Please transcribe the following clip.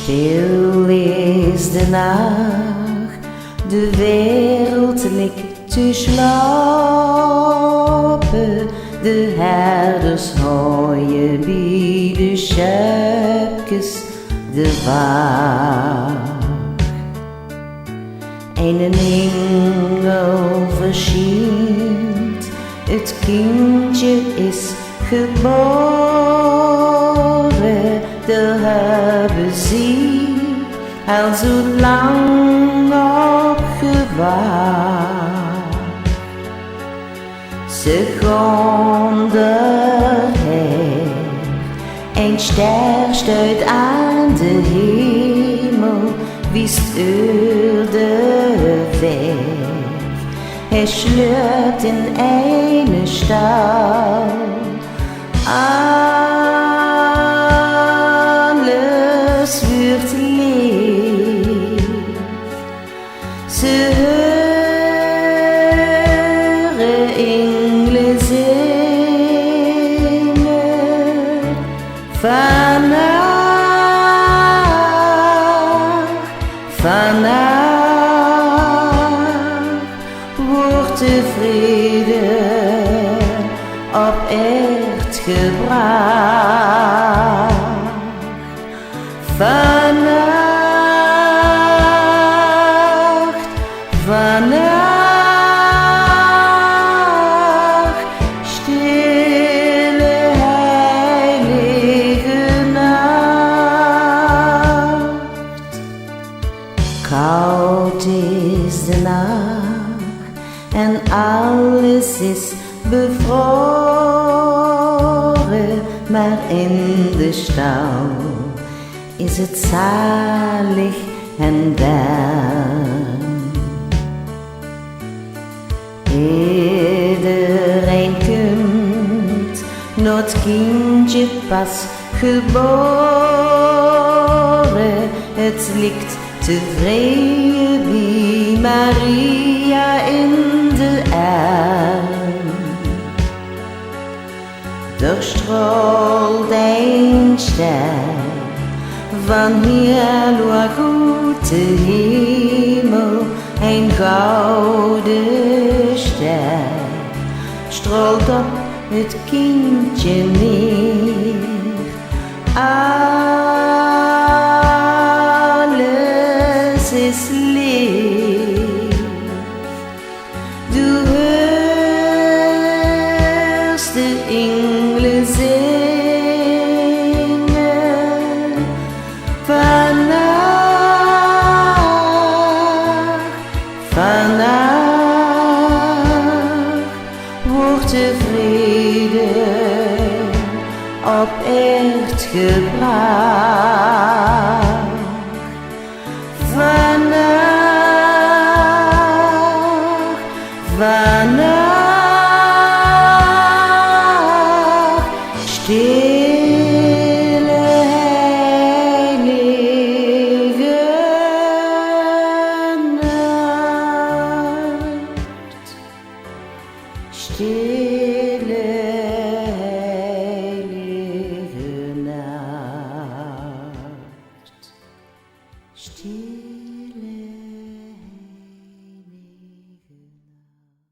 Stil is de nacht, de wereld ligt te slapen. De herders hooien bij de schepkes de wacht. En een engel verschijnt, het kindje is geboren. Daar hebben ze al zo lang op gewacht. Ze gaan erheen, een ster stuit aan de hemel, wiest uit de weg. Hij sleurt in een stal, alles wordt lief. Ze horen engelen zingen vannacht wordt de vrede op aard gebracht. Vannacht, stille heilige nacht. Koud is de nacht en alles is bevroren, maar in de stal is het zalig en warm. Iedereen komt naar het kindje pas geboren. Het ligt tevreden bij Maria in de arm. Er straalt een ster van heerlijke hemel, een gouden ster straalt op het kindje neer. Alles is lief, du hoorst de engelen zingen vannacht wordt de vrede op aard gebracht. Vannacht, stille heilige nacht. Stille